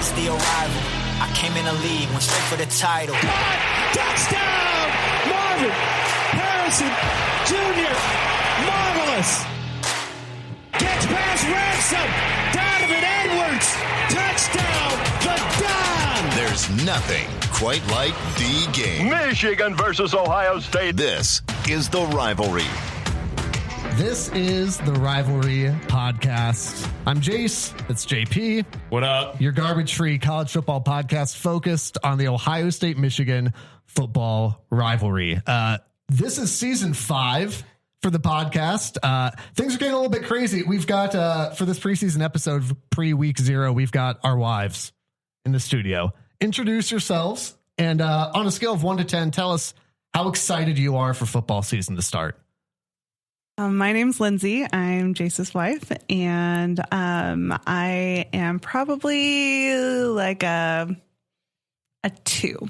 It's the arrival. I came in the league, went straight for the title. Touchdown! Marvin Harrison Jr. Marvelous. Gets past Ransom. Donovan Edwards. Touchdown. The Don. There's nothing quite like the game. Michigan versus Ohio State. This is The Rivalry. This is The Rivalry podcast. I'm Jace. It's JP. What up? Your garbage-free college football podcast focused on the Ohio State-Michigan football rivalry. This is season 5 for the podcast. Things are getting a little bit crazy. We've got, for this preseason episode, pre-week 0, we've got our wives in the studio. Introduce yourselves, and on a scale of 1 to 10, tell us how excited you are for football season to start. My name's Lindsay. I'm Jace's wife, and I am probably like a 2.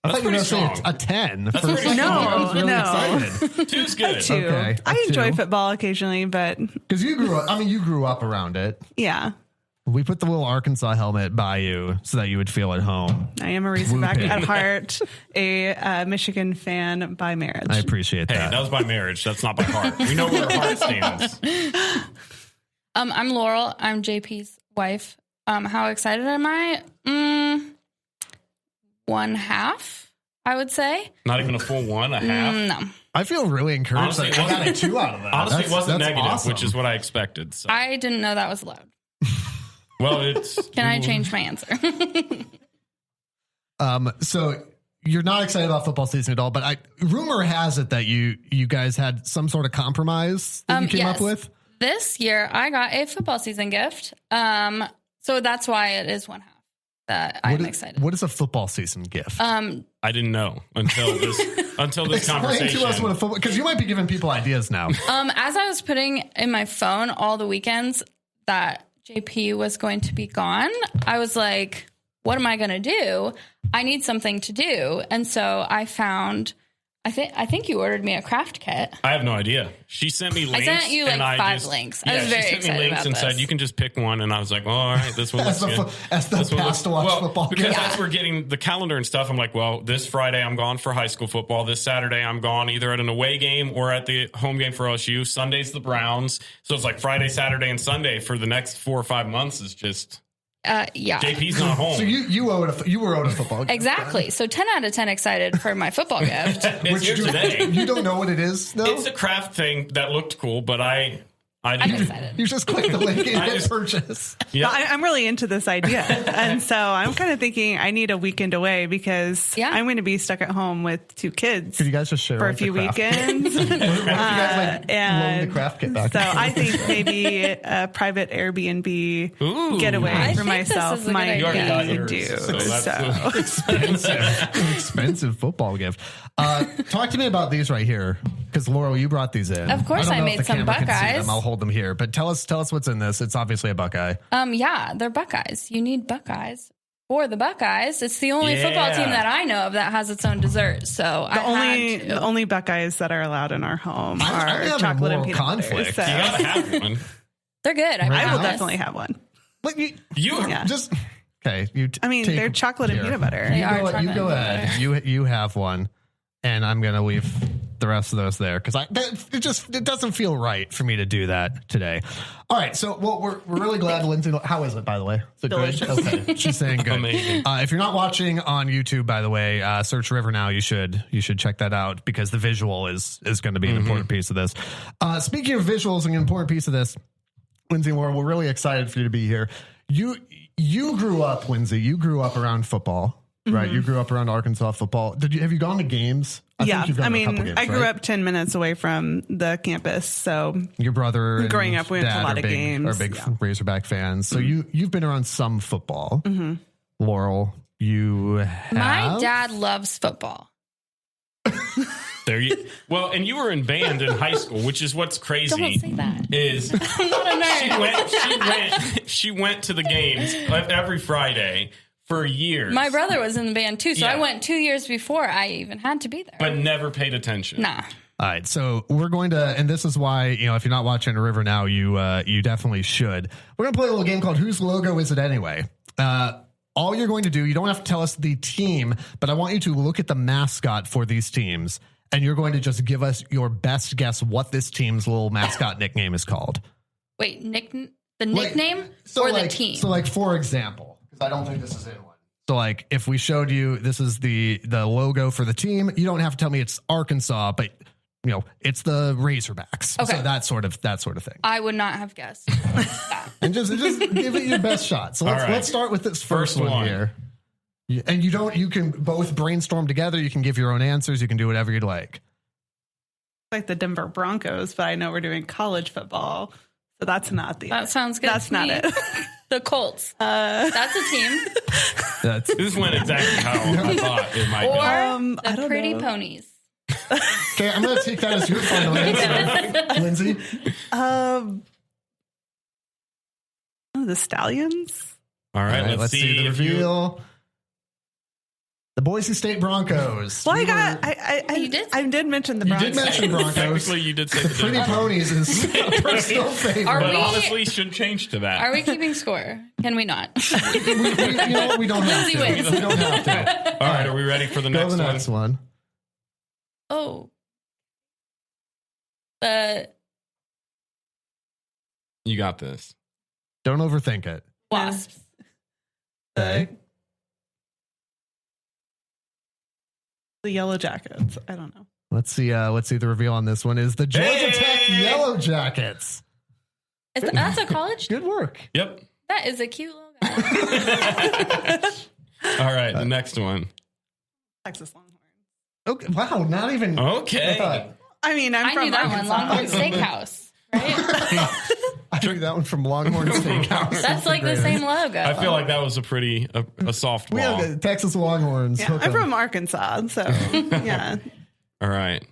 I thought you were going to say a 10. That's pretty strong. I was really excited. 2's good. A 2. Okay, I enjoy 2. football occasionally, but Because you grew up around it. yeah, We put the little Arkansas helmet by you so that you would feel at home. I am a Razorback Whooping. at heart, a Michigan fan by marriage. I appreciate Hey, that. that was by marriage. That's not by heart. We know where our heart stands. I'm Laurel. I'm JP's wife. How excited am I? 1/2, I would say. Not even a full 1, a half. No. I feel really encouraged Honestly, that I got a 2 out of that. Honestly, it wasn't That's negative, awesome. which is what I expected. So. I didn't know that was allowed. Well, it's... Can I change my answer? So you're not excited about football season at all, but rumor has it that you guys had some sort of compromise that you came up yes. with. This year, I got a football season gift. So that's why it is 1/2 that I'm excited. What is a football season gift? I didn't know until this Explain conversation. to us what a football, because you might be giving people ideas now. As I was putting in my phone all the weekends that JP was going to be gone, I was like, what am I going to do? I need something to do. And so I found, I think you ordered me a craft kit. I have no idea. She sent me links. I sent you like and 5 links. I Yeah, was very she sent me excited links about and this. said, you can just pick one. And I was like, well, all right, this one looks good. As the This one pass to watch football Because game. as we're getting the calendar and stuff, I'm like, well, this Friday I'm gone for high school football. This Saturday I'm gone either at an away game or at the home game for OSU. Sunday's the Browns. So it's like Friday, Saturday, and Sunday for the next 4 or 5 months is just... Yeah. JP's not home. So you were owed a football gift. Exactly. So 10 out of 10 excited for my football gift. It's here today. You don't know what it is, though? It's a craft thing that looked cool, but I I'm didn't. excited. You just click the link and I hit just- purchase. Yeah. I'm really into this idea. And so I'm kind of thinking I need a weekend away because Yeah. I'm going to be stuck at home with 2 kids Could you guys just share for a like, the few craft kit? weekends. What if you guys loan and the craft kit back? So I think maybe a private Airbnb Ooh. getaway I for think this myself is a good might idea. You already got be yours, due. so that's Expensive football gift. Talk to me about these right here, because Laurel, you brought these in. Of course don't I know if made the some camera can see Buckeyes. them. I'll hold them here, but tell us what's in this. It's obviously a Buckeye. Yeah, they're Buckeyes. You need Buckeyes for the Buckeyes. It's the only football team that I know of that has its own dessert. So The only Buckeyes that are allowed in our home I'm are having a chocolate and moral peanut butter. conflict. So You gotta have one. they're good. I I will promise. definitely have one. But you Yeah. just okay. You. I mean, they're chocolate and peanut butter. They You are go chocolate ahead. and peanut butter. You have one, and I'm gonna leave the rest of those there because it doesn't feel right for me to do that today. All right, so we're really glad Lindsay. How is it, by the way? Is it Delicious. good? Okay, she's saying good. Amazing. If you're not watching on YouTube, by the way, search River Now. You should check that out because the visual is going to be an important piece of this. Speaking of visuals, an important piece of this, Lindsay and Laura, we're really excited for you to be here. You grew up, Lindsay. You grew up around football. Right, you grew up around Arkansas football. Have you gone to games? Yeah, think you've gone to a couple games, I grew right? up 10 minutes away from the campus, so Your brother and Growing up, we went to a dad lot are of big, games, Are big yeah. Razorback fans. So you've been around some football. Laurel, you have? My dad loves football. There you. Well, and you were in band in high school, which is what's crazy. Don't say that. Is I'm not a nerd. she went to the games every Friday for years. My brother was in the band too, so Yeah. I went 2 years before I even had to be there. but never paid attention. Nah. All right, so we're going to, and this is why, if you're not watching River Now, you definitely should. We're going to play a little game called Whose Logo Is It Anyway? all you're going to do, you don't have to tell us the team, but I want you to look at the mascot for these teams, and you're going to just give us your best guess what this team's little mascot nickname is called. Wait, the nickname or the team? So, like, for example, because I don't think this is in one. So, like, if we showed you this is the logo for the team, you don't have to tell me it's Arkansas, but it's the Razorbacks. Okay. So that sort of thing. I would not have guessed that. And just give it your best shot. So let's start with this first one here. And you can both brainstorm together. You can give your own answers. You can do whatever you'd like. Like the Denver Broncos, but I know we're doing college football, so that's not the. That sounds good. That's to not me. it. The Colts. That's a team. This went exactly how I thought it might Or be. the Pretty Ponies. Okay, I'm going to take that as your final answer, Lindsay. The Stallions. All right, let's see the reveal. The Boise State Broncos. Well, I did mention the Broncos. You did mention Broncos. Technically, you did say the Pretty Ponies is a personal favorite. But honestly, should change to that. Are we keeping score? Can we not? we don't have to. Wins. We don't have to. All right, are we ready for the next one? Oh. You got this. Don't overthink it. Wasps. Okay. The Yellow Jackets. I don't know. Let's see the reveal on this one is the Georgia Tech Yellow Jackets. That's a college? Good work. Yep. That is a cute logo. All right, the next one. Texas Longhorns. Okay. Wow, not even. Okay. I mean, I'm I from knew that Arkansas. one. Longhorn Steakhouse. Right? I knew that one from Longhorn Steakhouse. That's like the same logo. I feel like that was a pretty a softball. We have the Texas Longhorns. Yeah, I'm from Arkansas, so yeah. All right.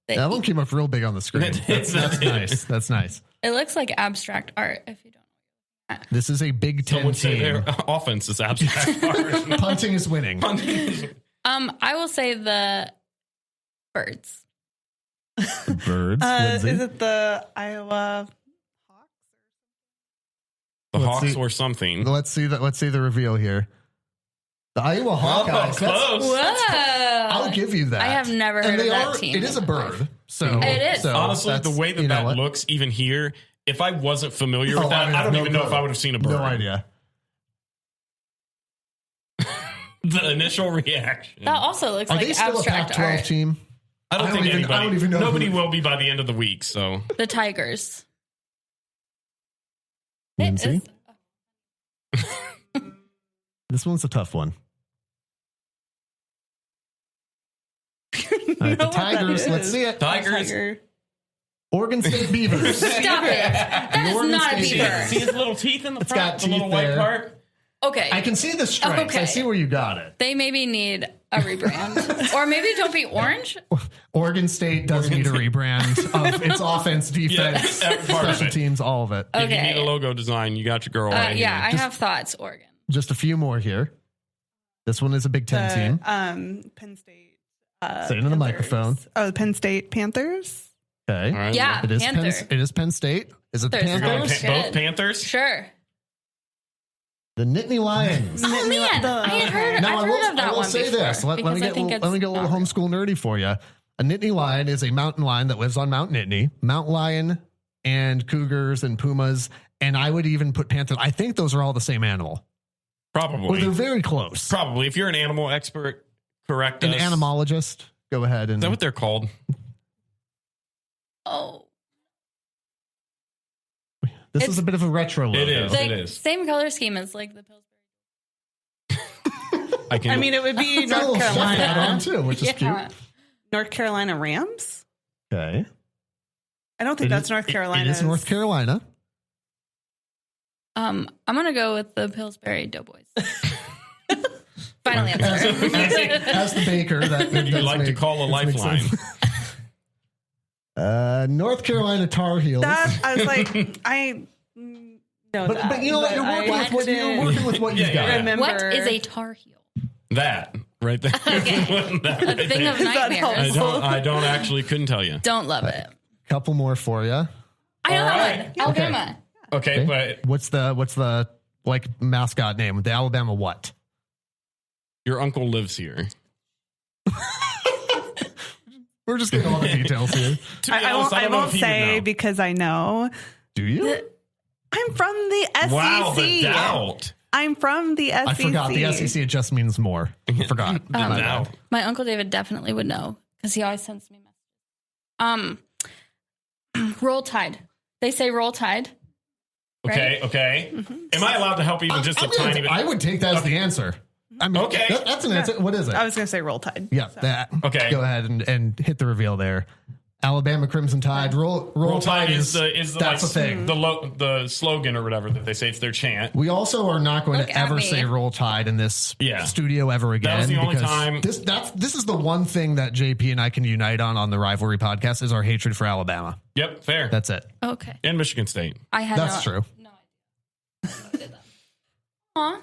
That one came up real big on the screen. That's nice. That's nice. It looks like abstract art. If you don't. This is a Big Ten Someone say team. their offense is abstract art. Punting is winning. I will say the Birds. The Birds. Lindsay? Is it the Iowa Hawks? The Let's Hawks see. or something. Let's see the reveal here. The Iowa Hawkeyes. Close. Whoa! I'll give you that. I have never And heard of they that are, team. It is a bird. So It is. So Honestly, the way that looks, even here, if I wasn't familiar with that, I don't even know if I would have seen a bird. No idea. The initial reaction. That also looks Are like they still a abstract Pac-12 art. team? I don't think anybody. I don't even know nobody who- will be by the end of the week. So The Tigers. Lindsay? It is- This one's a tough one. All right, the Tigers. Let's see it. Tigers. Tiger. Oregon State Beavers. Stop it. That is Oregon not a State beaver. See his little teeth in the It's front, got the little teeth white there. part. Okay. I can see the stripes. I Okay. see where you got it. They maybe need a rebrand. Or maybe don't be orange. Oregon State does need a rebrand of its offense, defense, Yeah, part of special it. teams, all of it. If you Okay. need a logo design, you got your girl right Yeah, I here. have thoughts, Oregon. Just a few more here. This one is a Big Ten team. Penn State. Say it in the microphone. Oh, the Penn State Panthers. Okay. All right. Yeah, It is Panther. It is Penn State. Is it the Panthers. You're going Panthers? Oh, shit. both Panthers? Sure. The Nittany Lions. Oh, man. I had heard, Now, I've heard of that I will one say before. this. Let me get a little homeschool nerdy for you. A Nittany lion is a mountain lion that lives on Mount Nittany. Mountain lion and cougars and pumas. And I would even put panther. I think those are all the same animal. Or Probably. they're very close. Probably. If you're an animal expert, correct An us. animologist. Go ahead. And Is that what they're called? Oh. this is a bit of a retro logo. It is. Like, It is. same color scheme as like the Pillsbury. I mean, it would be It's got a North little stuff add on Carolina. too, which is Yeah. cute. North Carolina Rams. Okay. I don't think that's North Carolina. It is North Carolina. I'm gonna go with the Pillsbury Doughboys. Final answer. As the baker, that Who do you does like to make- call a does make lifeline? sense. North Carolina Tar Heels. That I was like, I know that. But you know what? You're working with what you've got. Remember What is a Tar Heel? That right there. Okay. That A right thing there. of nightmares. I don't actually couldn't tell you. Don't love it. Couple more for you. I know All that right. one. Alabama. Okay, but What's the like mascot name. The Alabama what? Your uncle lives here. We're just getting all the details here. I won't say because I know. Do you? I'm from the SEC. Wow, the doubt. I'm from the SEC. I forgot the SEC. It just means more. I forgot. My Uncle David definitely would know because he always sends me messages. Roll Tide. They say Roll Tide. Right? Okay. Mm-hmm. Am I allowed to help even just a tiny bit? I would take that as the answer. I mean, okay. That's an answer. What is it? I was going to say Roll Tide. Yeah. So. That. Okay. Go ahead and hit the reveal there. Alabama Crimson Tide. Roll Tide is that's like, the thing. The slogan or whatever that they say. It's their chant. We also are not going to ever say Roll Tide in this studio ever again. That was the only time. This is the one thing that JP and I can unite on the Rivalry podcast is our hatred for Alabama. Yep. Fair. That's it. Okay. And Michigan State. That's true. No idea. Aw.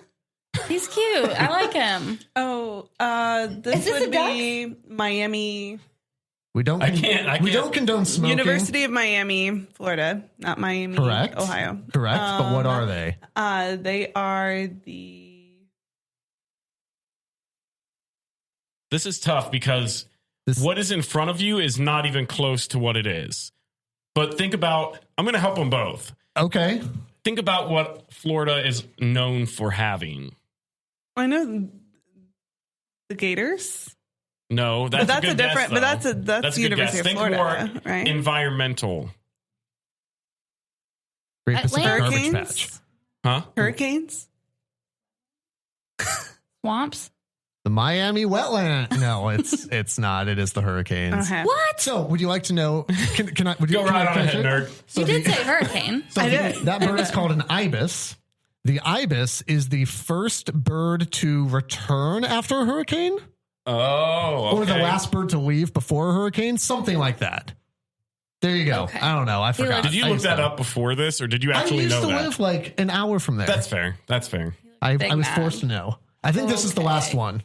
He's cute. I like him. Oh, this would be Miami. We don't condone smoking. University of Miami, Florida, not Miami, correct. Ohio. Correct. But what are they? They are the. This is tough because what is in front of you is not even close to what it is. But think about. I'm going to help them both. Okay. Think about what Florida is known for having. I know the Gators. No, that's a different. Guess, that's University of Florida, more right? Environmental. Great Pacific Garbage Hurricanes? Patch. Huh? Hurricanes? Swamps? The Miami wetland. No, it's not. It is the Hurricanes. Okay. What? So, would you like to know? Can I? Would you go right on ahead, nerd? So you did say hurricane. So that bird is called an ibis. The ibis is the first bird to return after a hurricane. Oh, okay. Or the last bird to leave before a hurricane, something like that. There you go. Okay. I don't know. I forgot. Did you look that up before this, or did you actually know that? I used to live like an hour from there. That's fair. That's fair. I was forced to know. I think this is the last one.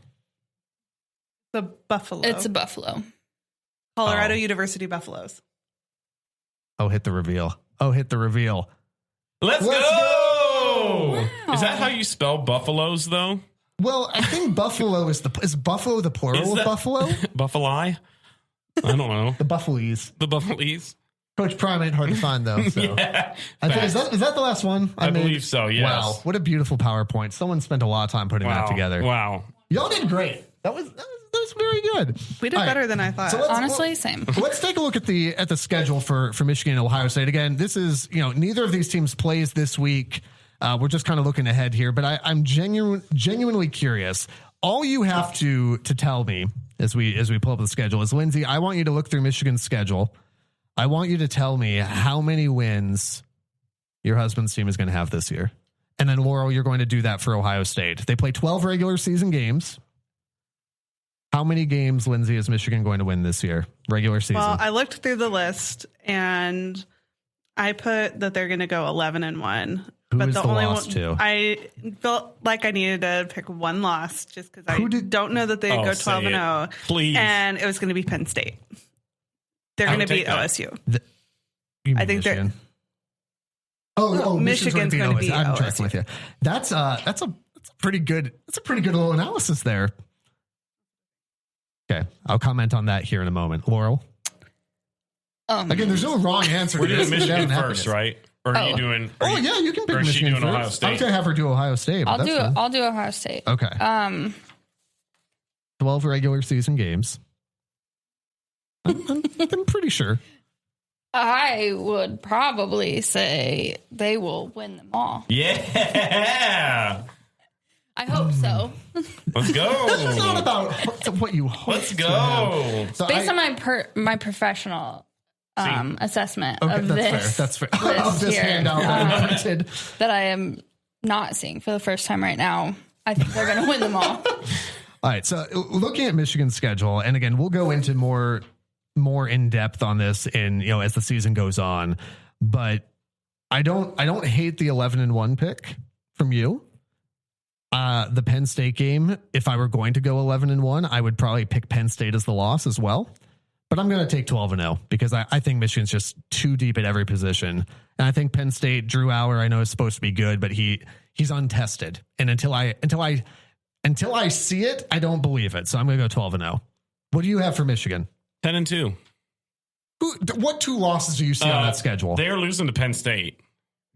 The Buffalo. It's a buffalo. Colorado University Buffaloes. Oh, hit the reveal. Let's go! Wow. Is that how you spell buffaloes, though? Well, I think buffalo is buffalo the plural of buffalo? Buffali? I don't know. The Buffalies. The Buffalies. Coach Prime ain't hard to find, though. So. Yeah, I think, is that the last one? I believe so, yes. Wow, what a beautiful PowerPoint. Someone spent a lot of time putting that together. Wow. Y'all did great. That was very good. We did better than I thought. So honestly, same. Let's take a look at the schedule for Michigan and Ohio State. Again, this is, neither of these teams plays this week. We're just kind of looking ahead here, but I'm genuinely curious. All you have to tell me as we pull up the schedule is, Lindsay, I want you to look through Michigan's schedule. I want you to tell me how many wins your husband's team is going to have this year. And then, Laurel, you're going to do that for Ohio State. They play 12 regular season games. How many games, Lindsay, is Michigan going to win this year? Regular season. Well, I looked through the list and I put that they're going to go 11-1. Who is the only loss to? I felt like I needed to pick one loss just because I don't know that they'd go 12-0. Please. And it was going to be Penn State. They're going to beat OSU. I think Michigan. Michigan's going to beat I'm OSU. tracking with you. That's a pretty good little analysis there. Okay, I'll comment on that here in a moment. Laurel. Again, there's no wrong answer. We're doing Michigan first, right? Or are you doing? Yeah, you can pick Michigan. Or is she doing first. Ohio State? I'm gonna have her do Ohio State. I'll do Ohio State. Okay. 12 regular season games. I'm pretty sure. I would probably say they will win them all. Yeah. I hope so. Let's go. It's not about what you hope. Let's go. So based on my professional assessment of this. That's fair. Of this handout that I printed. That I am not seeing for the first time right now. I think they're going to win them all. All right. So looking at Michigan's schedule, and again, we'll go into more in depth on this as the season goes on. But I don't hate the 11-1 pick from you. The Penn State game, if I were going to go 11-1, I would probably pick Penn State as the loss as well. But I'm going to take 12-0 because I think Michigan's just too deep at every position. And I think Penn State, Drew Auer, I know is supposed to be good, but he's untested. And until I see it, I don't believe it. So I'm going to go 12-0. What do you have for Michigan? 10-2. What 2 losses do you see on that schedule? They're losing to Penn State.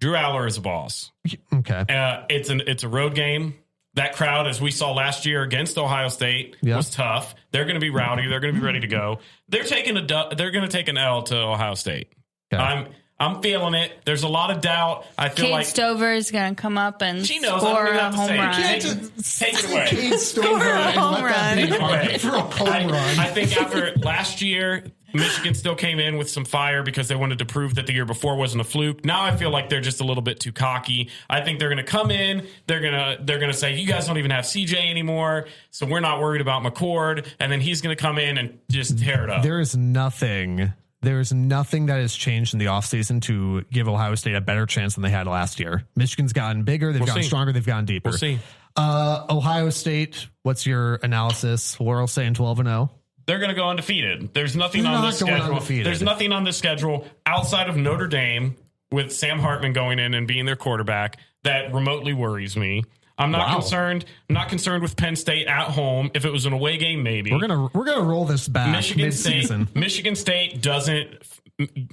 Drew Auer is a boss. Okay. It's a road game. That crowd, as we saw last year against Ohio State, was tough. They're going to be rowdy. They're going to be ready to go. They're going to take an L to Ohio State. Okay. I'm feeling it. There's a lot of doubt. I feel Kate like Stover is going to come up and she knows score I a home run. Take it away. Kate Stover and home let that run. be argued for a home run. I think after last year, Michigan still came in with some fire because they wanted to prove that the year before wasn't a fluke. Now I feel like they're just a little bit too cocky. I think they're going to come in. They're going to say, you guys don't even have CJ anymore, so we're not worried about McCord. And then he's going to come in and just tear it up. There is nothing that has changed in the offseason to give Ohio State a better chance than they had last year. Michigan's gotten bigger. They've gotten stronger. They've gotten deeper. We'll see. Ohio State, what's your analysis? Laurel saying 12-0. They're going to go undefeated. There's nothing on this schedule. Undefeated. There's nothing on this schedule outside of Notre Dame with Sam Hartman going in and being their quarterback that remotely worries me. I'm not concerned. I'm not concerned with Penn State at home. If it was an away game, maybe. We're gonna roll this back mid-season. Michigan State doesn't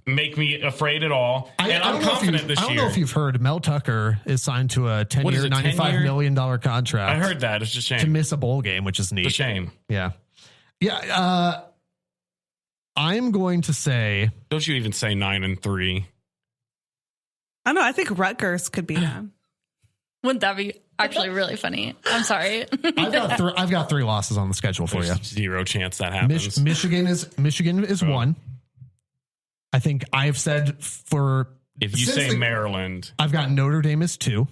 make me afraid at all. I'm confident this year. I don't know if you've heard Mel Tucker is signed to a 10-year, $95 million contract. I heard that. It's a shame. To miss a bowl game, which is neat. It's a shame. Yeah. Yeah. I'm going to say. Don't you even say 9-3. I know. I think Rutgers could beat them. Wouldn't that be actually really funny? I'm sorry. I've got 3 losses on the schedule for you. Zero chance that happens. Michigan is 1. I think I've said for. If you say Maryland, I've got Notre Dame as 2.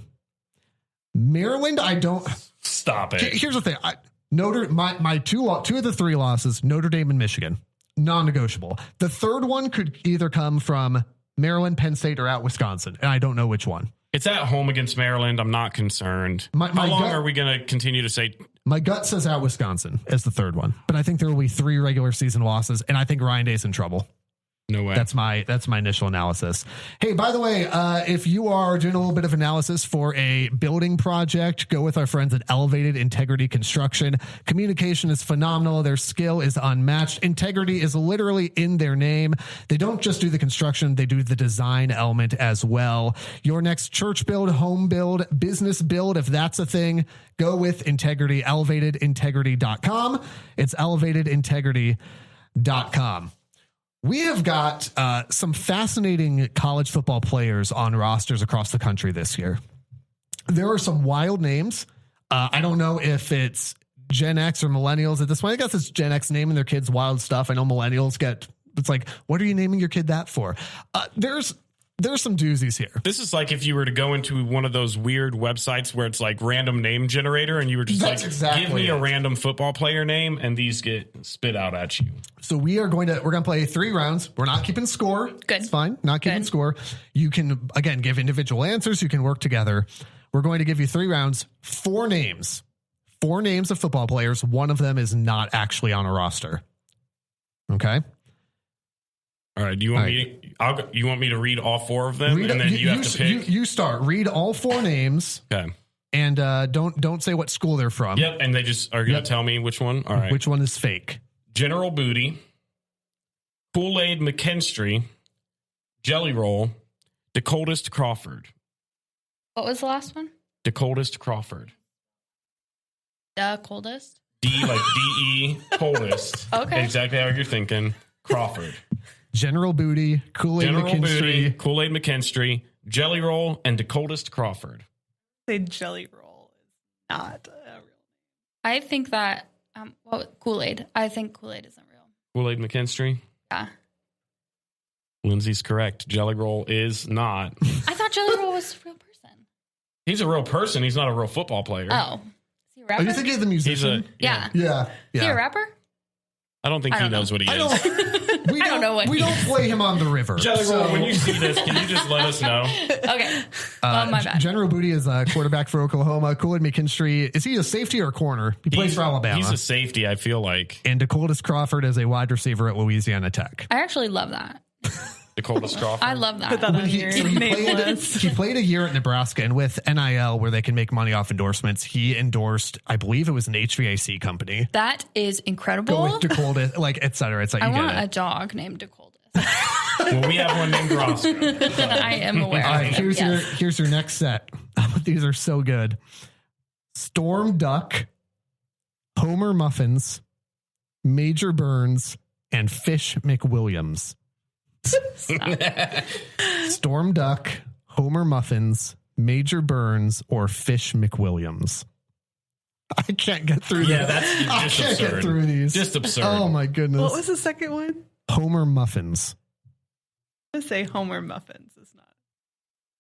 Maryland, I don't. Stop it. Here's the thing. My two of the 3 losses, Notre Dame and Michigan, non-negotiable. The third one could either come from Maryland, Penn State, or at Wisconsin, and I don't know which one. It's at home against Maryland. I'm not concerned. How long are we going to continue to say? My gut says at Wisconsin as the third one, but I think there will be 3 regular season losses, and I think Ryan Day's in trouble. No way. That's my initial analysis. Hey, by the way, if you are doing a little bit of analysis for a building project, go with our friends at Elevated Integrity Construction. Communication is phenomenal. Their skill is unmatched. Integrity is literally in their name. They don't just do the construction, they do the design element as well. Your next church build, home build, business build, if that's a thing, go with Integrity, elevatedintegrity.com. It's elevatedintegrity.com. We have got some fascinating college football players on rosters across the country this year. There are some wild names. I don't know if it's Gen X or millennials at this point. I guess it's Gen X naming their kids wild stuff. I know millennials it's like, what are you naming your kid that for? There's some doozies here. This is like if you were to go into one of those weird websites where it's like random name generator and you were just give me a random football player name and these get spit out at you. So we're going to play 3 rounds. We're not keeping score. Good. It's fine. Not keeping score. You can, again, give individual answers. You can work together. We're going to give you 3 rounds, 4 names. 4 names of football players. One of them is not actually on a roster. Okay. All right. You want me to read all 4 of them, and then you have to pick. You start. Read all 4 names. Okay. And don't say what school they're from. Yep. And they just are going to tell me which one. All right. Which one is fake? General Booty, Kool-Aid McKinstry, Jelly Roll, DeColdest Crawford. What was the last one? DeColdest Crawford. The coldest? D like D-E, coldest. Okay. Exactly how you're thinking. Crawford. General Booty, Kool-Aid McKinstry. Kool-Aid McKinstry, Jelly Roll, and DeColdest Crawford. Say Jelly Roll is not a real name. I think that Kool-Aid. I think Kool-Aid isn't real. Kool-Aid McKinstry? Yeah. Lindsay's correct. Jelly Roll is not. I thought Jelly Roll was a real person. He's a real person. He's not a real football player. Oh. Is he a rapper? Are you thinking of the musician? Yeah. Yeah. Is he a rapper? I don't think he knows what he is. We don't know what we don't play him on the river. So when you see this, can you just let us know? Okay. My bad. General Booty is a quarterback for Oklahoma. Kool-Aid McKinstry, is he a safety or a corner? He plays for Alabama. He's a safety, I feel like. And Dakotas Crawford is a wide receiver at Louisiana Tech. I actually love that. Dakotas Crawford. I love that. Put that on your name list. He played a year at Nebraska, and with NIL, where they can make money off endorsements, he endorsed, I believe it was an HVAC company. That is incredible. Go with Dakotas, like, et cetera. It's like, I want a dog named Dakotas. Well, we have one named Roscoe. I am aware. All right, here's your next set. These are so good. Storm Duck, Homer Muffins, Major Burns, and Fish McWilliams. Storm Duck, Homer Muffins, Major Burns, or Fish McWilliams. I can't get through these. Yeah, that's just I can't absurd. get through these. Just absurd. Oh my goodness. What was the second one? Homer Muffins. I'm going to say Homer Muffins is not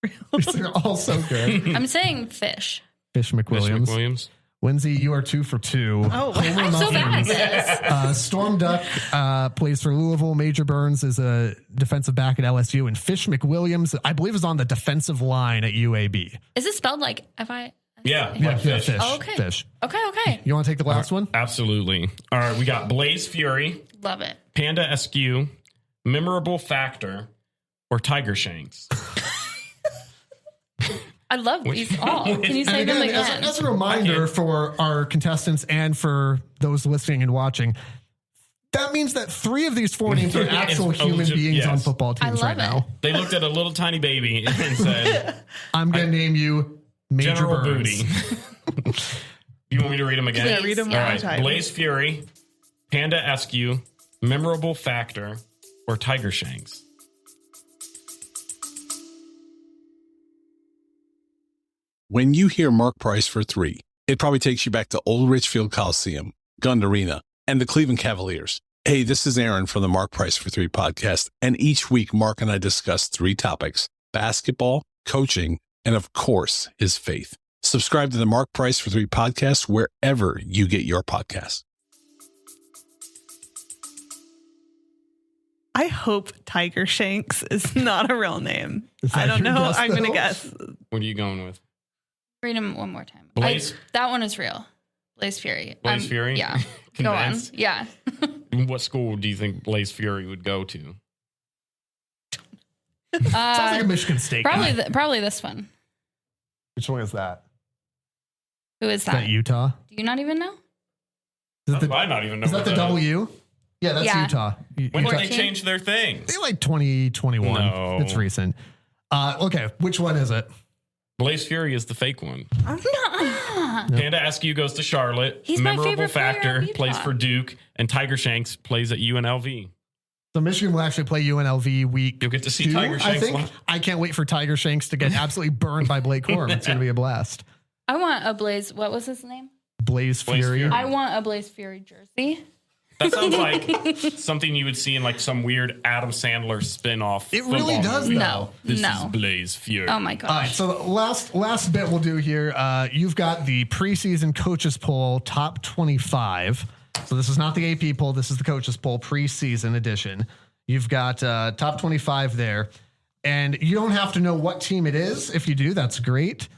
real. They're all so good. I'm saying fish. Fish McWilliams. Fish McWilliams. Lindsay, you are 2 for 2. Oh, Homer I'm so bad at this. Storm Duck plays for Louisville. Major Burns is a defensive back at LSU. And Fish McWilliams, I believe, is on the defensive line at UAB. Is it spelled like F-I? Yeah, Yeah, fish. Fish. Oh, okay. Fish. Okay. You want to take the last one? Absolutely. All right, we got Blaze Fury, Love it. Panda SQ, Memorable Factor, or Tiger Shanks. I love these all. Can you say them again? As a reminder for our contestants and for those listening and watching, that means that 3 of these 4 names are actual human beings on football teams right now. They looked at a little tiny baby and said, I'm going to name you Major General Burns. Booty. You want me to read them again? Yeah, read them All one right. time. Blaze Fury, Panda SQ, Memorable Factor, or Tiger Shanks. When you hear Mark Price for 3, it probably takes you back to Old Richfield Coliseum, Gund Arena, and the Cleveland Cavaliers. Hey, this is Aaron from the Mark Price for 3 podcast, and each week Mark and I discuss 3 topics: basketball, coaching, and of course, his faith. Subscribe to the Mark Price for 3 podcast wherever you get your podcasts. I hope Tiger Shanks is not a real name. I don't your know. guess, I'm going to though? guess. What are you going with? Read them one more time. Blaze? That one is real. Blaze Fury. Blaze Fury? Yeah. Go on. Convinced? Yeah. What school do you think Blaze Fury would go to? Sounds like a Michigan State guy. Probably this one. Which one is that? Who is Is that that? Utah? Do you not even know? Is I not even know. Is that what the is. W? Yeah, that's Yeah. Utah. When did Utah. they change their things? They like 2021. No. It's recent. Okay, which one is it? Blaze Fury is the fake one. Panda SQ goes to Charlotte. He's my Memorable favorite player Factor of Utah. plays for Duke, and Tiger Shanks plays at UNLV. So Michigan will actually play UNLV week You'll get to see 2, Tiger I Shanks think. live. I can't wait for Tiger Shanks to get absolutely burned by Blake Corum. It's going to be a blast. I want a Blaze. What was his name? Blaze Fury. Fury. I want a Blaze Fury jersey. That sounds like something you would see in like some weird Adam Sandler spin-off. It really football does, movie. though. No. This no. is Blaze Fury. Oh my gosh. All right, so the last bit we'll do here, you've got the preseason coaches poll top 25. So this is not the AP poll. This is the coaches poll preseason edition. You've got top 25 there. And you don't have to know what team it is. If you do, that's great.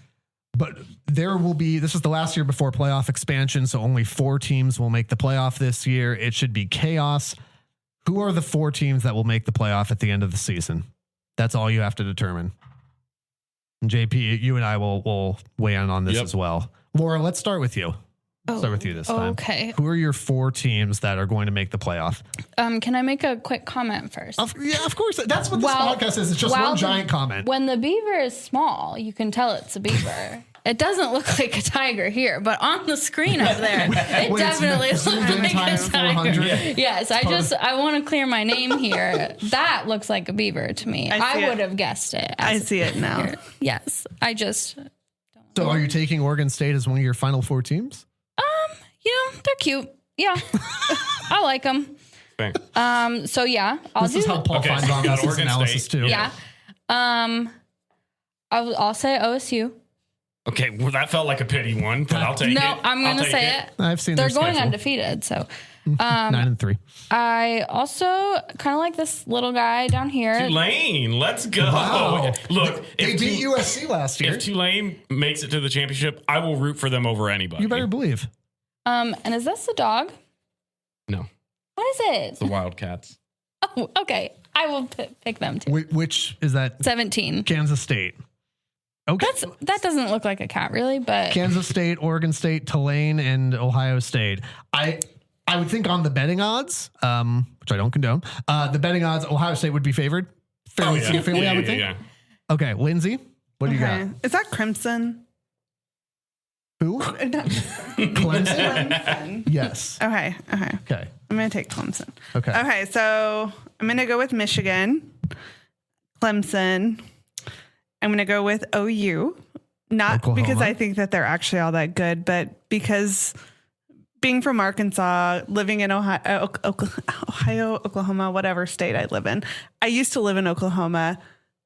But there will be, this is the last year before playoff expansion, so only 4 teams will make the playoff this year. It should be chaos. Who are the 4 teams that will make the playoff at the end of the season? That's all you have to determine. And JP, you and I will weigh in on this as well. Laura, let's start with you. Start with you this time. Okay. Who are your 4 teams that are going to make the playoff? Can I make a quick comment first? Yeah, of course. That's what this podcast is. It's just one giant comment. When the beaver is small, you can tell it's a beaver. It doesn't look like a tiger here, but on the screen up there, it definitely looks zoomed in like a times tiger. 400. Yes, I want to clear my name here. That looks like a beaver to me. I would have guessed it. I see it now. Here. Yes, I just. So are you taking Oregon State as one of your final 4 teams? They're cute. Yeah, I like them. So yeah, This is how Paul Feinbaum does his analysis too. Yeah. I'll say OSU. Okay, well, that felt like a pity one, but I'll take it. No, I'm going to say it. I've seen They're their going schedule. undefeated. So 9-3. I also kind of like this little guy down here. Tulane, let's go. Wow. Look, They if beat USC last year. If Tulane makes it to the championship, I will root for them over anybody. You better believe. And is this the dog? No, What is it? it's the Wildcats. Oh, okay. I will pick them too. Which is that? 17. Kansas State. Okay. That doesn't look like a cat, really, but Kansas State, Oregon State, Tulane, and Ohio State. I would think on the betting odds, which I don't condone, the betting odds, Ohio State would be favored. Fairly significantly, I would think. Yeah. Okay, Lindsay, what do you got? Is that Crimson? Who? Not Clemson? Clemson. Yes. Okay. Okay. I'm going to take Clemson. Okay. So I'm going to go with Michigan, Clemson. I'm going to go with OU. Not Oklahoma. because I think that they're actually all that good, but because being from Arkansas, living in Ohio, Oklahoma, whatever state I live in. I used to live in Oklahoma,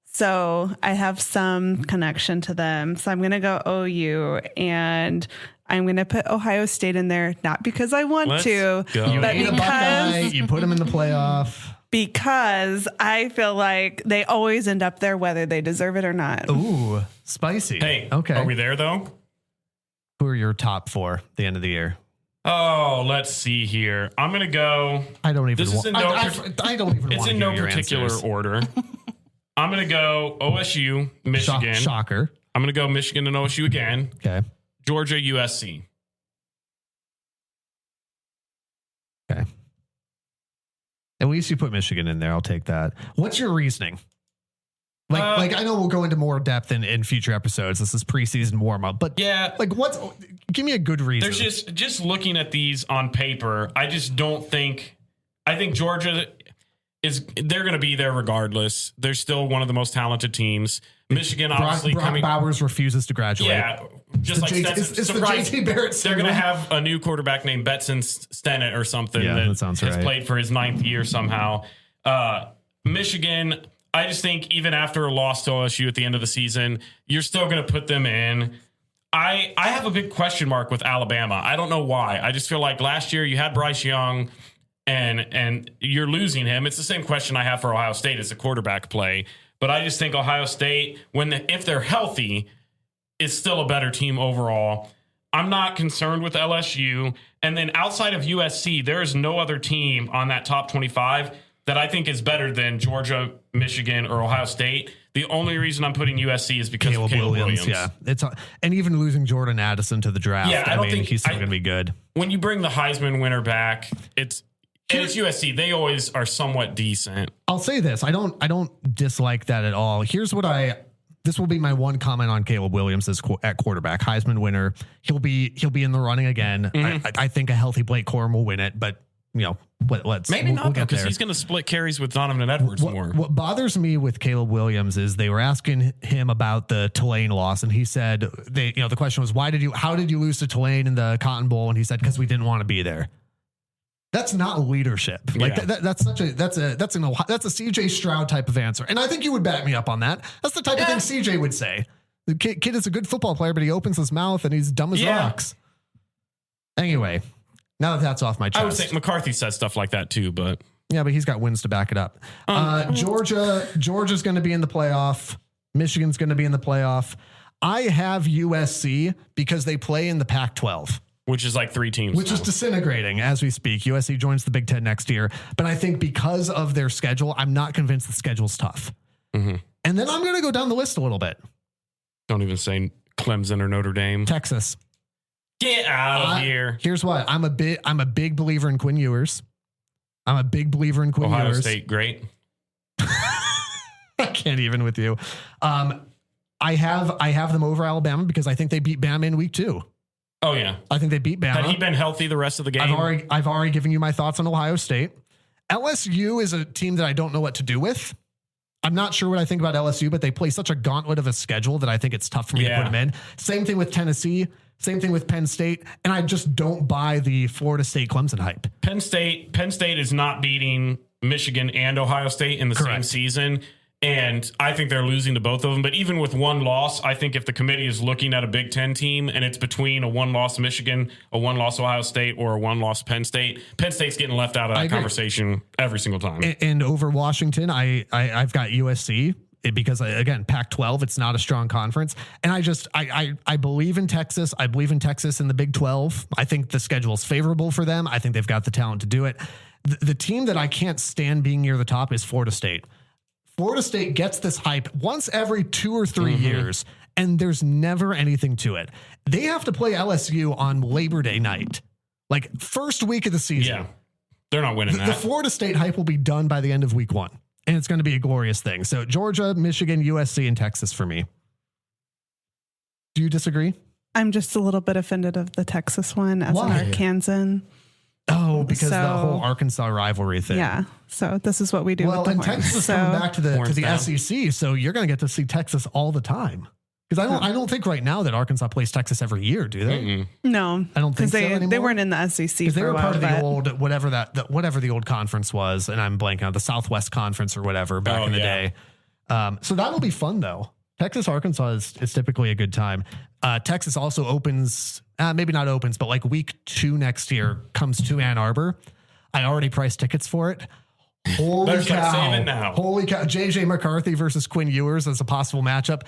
so I have some connection to them. So I'm going to go OU, and I'm going to put Ohio State in there, not because I want to, go. but You ate a Buckeye, you put them in the playoff. because I feel like they always end up there, whether they deserve it or not. Ooh, spicy. Hey, okay. Are we there though? Who are your top 4 at the end of the year? Oh, let's see here. I'm gonna go. I don't even. This is in no. I don't even. It's want in to no hear your particular answers. order. I'm gonna go OSU, Michigan. Shocker. I'm gonna go Michigan and OSU again. Okay. Georgia, USC. Okay. At least you put Michigan in there. I'll take that. What's your reasoning? Like I know we'll go into more depth in future episodes. This is preseason warm up, but Yeah. give me a good reason. There's just looking at these on paper, I just don't think. I think Georgia they're going to be there regardless. They're still one of the most talented teams. Michigan, obviously, Brock Bowers refuses to graduate. Yeah, just like Stetson. It's the JT Barrett. They're going to have a new quarterback named Betson Stennett or something. Yeah, that sounds has right. played for his 9th year somehow. Michigan, I just think even after a loss to OSU at the end of the season, you're still going to put them in. I have a big question mark with Alabama. I don't know why. I just feel like last year you had Bryce Young and you're losing him. It's the same question I have for Ohio State as a quarterback play. But I just think Ohio State, if they're healthy, is still a better team overall. I'm not concerned with LSU. And then outside of USC, there is no other team on that top 25 that I think is better than Georgia, Michigan, or Ohio State. The only reason I'm putting USC is because of Caleb Williams. Yeah, and even losing Jordan Addison to the draft. Yeah, I don't think he's still going to be good. When you bring the Heisman winner back, it's USC. They always are somewhat decent. I'll say this: I don't dislike that at all. Here's what this will be my one comment on Caleb Williams at quarterback, Heisman winner. He'll be in the running again. Mm-hmm. I think a healthy Blake Corum will win it, but let's maybe not we'll because he's going to split carries with Donovan Edwards more. What bothers me with Caleb Williams is they were asking him about the Tulane loss, and he said the question was how did you lose to Tulane in the Cotton Bowl? And he said because we didn't want to be there. That's not leadership. Like that's a CJ Stroud type of answer. And I think you would back me up on that. That's the type of thing CJ would say. The kid is a good football player, but he opens his mouth and he's dumb as rocks. Anyway, now that that's off my chest. I would say McCarthy says stuff like that too, but he's got wins to back it up. Georgia's going to be in the playoff. Michigan's going to be in the playoff. I have USC because they play in the Pac-12. Which is like 3 teams. Which is disintegrating as we speak. USC joins the Big Ten next year. But I think because of their schedule, I'm not convinced the schedule's tough. Mm-hmm. And then I'm going to go down the list a little bit. Don't even say Clemson or Notre Dame. Texas. Get out of here. Here's what. I'm a big believer in Quinn Ewers. Ohio State, great. I can't even with you. I have them over Alabama because I think they beat Bama in week 2. Oh yeah, I think they beat Bama. Had he been healthy the rest of the game? I've already given you my thoughts on Ohio State. LSU is a team that I don't know what to do with. I'm not sure what I think about LSU, but they play such a gauntlet of a schedule that I think it's tough for me to put them in. Same thing with Tennessee. Same thing with Penn State. And I just don't buy the Florida State Clemson hype. Penn State is not beating Michigan and Ohio State in the same season. And I think they're losing to both of them. But even with one loss, I think if the committee is looking at a Big Ten team and it's between a one-loss Michigan, a one-loss Ohio State, or a one-loss Penn State's getting left out of that conversation every single time. And over Washington, I've got USC because, again, Pac-12, it's not a strong conference. And I believe in Texas. I believe in Texas in the Big 12. I think the schedule is favorable for them. I think they've got the talent to do it. The team that I can't stand being near the top is Florida State. Florida State gets this hype once every 2 or 3 years, and there's never anything to it. They have to play LSU on Labor Day night, like first week of the season. Yeah, they're not winning that. The Florida State hype will be done by the end of week 1, and it's going to be a glorious thing. So Georgia, Michigan, USC, and Texas for me. Do you disagree? I'm just a little bit offended of the Texas one as Why? an Arkansan. Oh, because the whole Arkansas rivalry thing. Yeah. So this is what we do. Well, with the and Horns. Texas is coming back to the SEC, so you're going to get to see Texas all the time. Because I don't think right now that Arkansas plays Texas every year, do they? Mm-mm. No, I don't think so anymore. They weren't in the SEC. They were part of the but old whatever the old conference was, and I'm blanking on the Southwest Conference or whatever back in the day. So that'll be fun though. Texas Arkansas is typically a good time. Texas also opens, maybe not opens, but like week 2 next year comes to Ann Arbor. I already priced tickets for it. Holy cow! Save it now. Holy cow! JJ McCarthy versus Quinn Ewers as a possible matchup.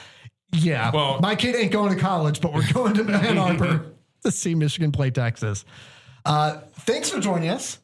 Yeah, well, my kid ain't going to college, but we're going to Ann Arbor to see Michigan play Texas. Thanks for joining us.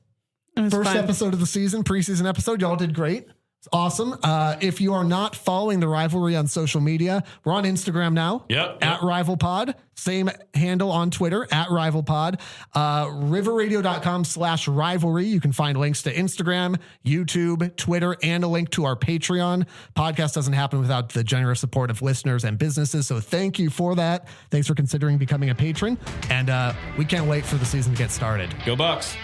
First episode of the season, preseason episode. Y'all did great. It's awesome. If you are not following the rivalry on social media, we're on Instagram now. Yep. At RivalPod. Same handle on Twitter at RivalPod. Riverradio.com/rivalry. You can find links to Instagram, YouTube, Twitter, and a link to our Patreon. Podcast doesn't happen without the generous support of listeners and businesses. So thank you for that. Thanks for considering becoming a patron. And we can't wait for the season to get started. Go Bucks.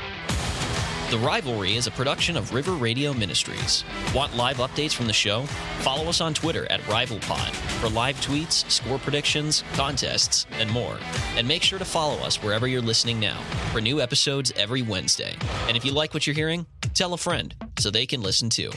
The Rivalry is a production of River Radio Ministries. Want live updates from the show? Follow us on Twitter at RivalPod for live tweets, score predictions, contests, and more. And make sure to follow us wherever you're listening now for new episodes every Wednesday. And if you like what you're hearing, tell a friend so they can listen too.